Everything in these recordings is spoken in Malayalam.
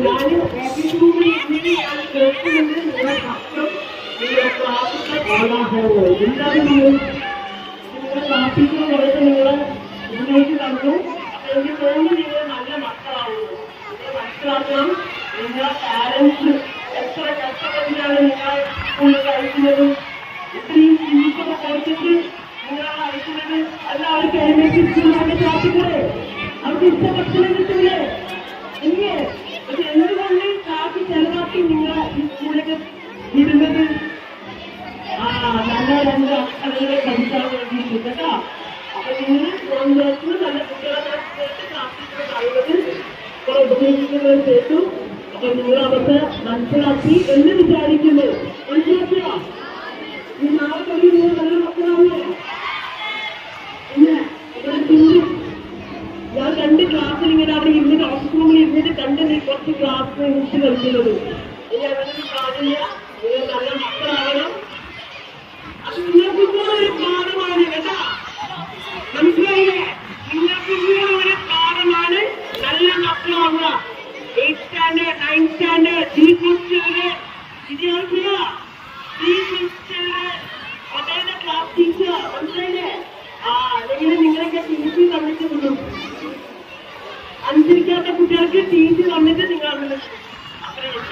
ഞാൻ ഓഫീസ് റൂമിൽ ഇങ്ങനെ ഞാൻ കേൾക്കുന്നുണ്ട് നിങ്ങളെ ശബ്ദം നിങ്ങളുടെ ക്ലാസ്സിലെ കോലാഹലങ്ങൾ എല്ലാവരും നിങ്ങളുടെ ക്ലാസ്സിൽ കുറച്ച് നിങ്ങളെ മുന്നോട്ട് തന്നു. അപ്പൊ എനിക്ക് തോന്നുന്നു നിങ്ങൾ നല്ല മക്കളാവുന്നു. നിങ്ങൾ മനസ്സിലാക്കണം നിങ്ങളുടെ പാരൻസ് എത്ര കഷ്ടപ്പെട്ടാണ് നിങ്ങളെ സ്കൂളിൽ അയക്കുന്നത്. ഇത്രയും ഫീസൊക്കെ കൊടുത്തിട്ട് നിങ്ങളെ അയക്കുന്നത് എല്ലാവർക്കും എഴുന്നേറ്റ് ക്ലാസ്സിക്കൂടെ അവർക്ക് ഇഷ്ടഭക്ഷണം കിട്ടില്ലേ ഇല്ലേ? പക്ഷെ എന്തുകൊണ്ട് കാശ് ചെലവാക്കി നിങ്ങൾ ഈ സ്കൂളിലേക്ക് ഇരുന്നത്? നല്ല രണ്ട് അക്ഷരങ്ങളെ പഠിക്കാൻ വേണ്ടിയിട്ട് കേട്ടോ. അപ്പൊ നിങ്ങൾ കോൺഗ്രസിന് നല്ല കുട്ടികളെ ക്ലാസ്സിൽ കഴിവത് കുറെ ഉപദേശിക്കുന്നത് കേട്ടു. അപ്പൊ നിങ്ങൾ അവർക്ക് മനസ്സിലാക്കി എന്ന് വിചാരിക്കുന്നു. മനസ്സിലാക്കിയോ? ഈ നാളെ കഴിയും നിങ്ങൾ നല്ല മക്കളാവോ? പിന്നെ ഇവിടെ ടൂറ് ഞാൻ രണ്ട് ക്ലാസ്സിൽ ഇങ്ങനെ അവിടെ ഇരുന്നിട്ട് ഓഫീസ് റൂമിൽ ഇരുന്നിട്ട് കണ്ട് നീ കുറച്ച് ക്ലാസ് വിട്ട് കളിക്കുന്നത്. ഇനി അങ്ങനെ കാര്യമില്ല. നിങ്ങൾ നല്ല മക്കളാവണം. അത് നിങ്ങൾക്ക് ഇങ്ങനെ ഒരു പാഠമാണ് കേട്ടാ. മനസ്സിലായില്ലേ? നിങ്ങൾക്ക് ഇങ്ങനെ ഒരു പാഠമാണ് നല്ല മക്കളാവുക. 8th standard 9th standard വിദ്യാർത്ഥികൾ അതേടെ ക്ലാസ് ടീച്ചർ മനസ്സിലായില്ലേ? അല്ലെങ്കിൽ നിങ്ങളൊക്കെ ടീച്ചർ തന്നിട്ട് വിടും. അനുസരിക്കാത്ത കുട്ടികൾക്ക് ടീച്ചർ തന്നിട്ട് നിങ്ങൾ അങ്ങനെ അത്രയും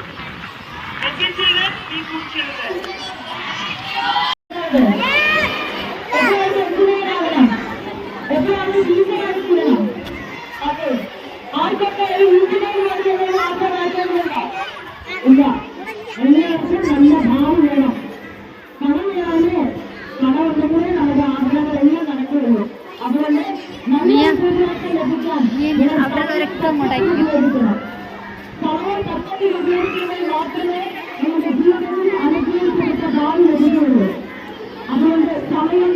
ആർക്കൊക്കെ ഇല്ല. എല്ലാവർക്കും നല്ല ഭാവം വേണം. കടമയാണ്. കടമുണ്ടെങ്കിലേ നമ്മുടെ ആഗ്രഹങ്ങളെല്ലാം നടക്കുകയുള്ളൂ. അതുകൊണ്ട് നല്ല ലഭിക്കാൻ സമയം പദ്ധതി ഉപയോഗിക്കുന്നത് മാത്രമേ നമ്മുടെ ജീവിതത്തിൽ അനുഭവപ്പെടുത്ത ഭാവം ലഭിക്കുകയുള്ളൂ. അതുകൊണ്ട് സമയം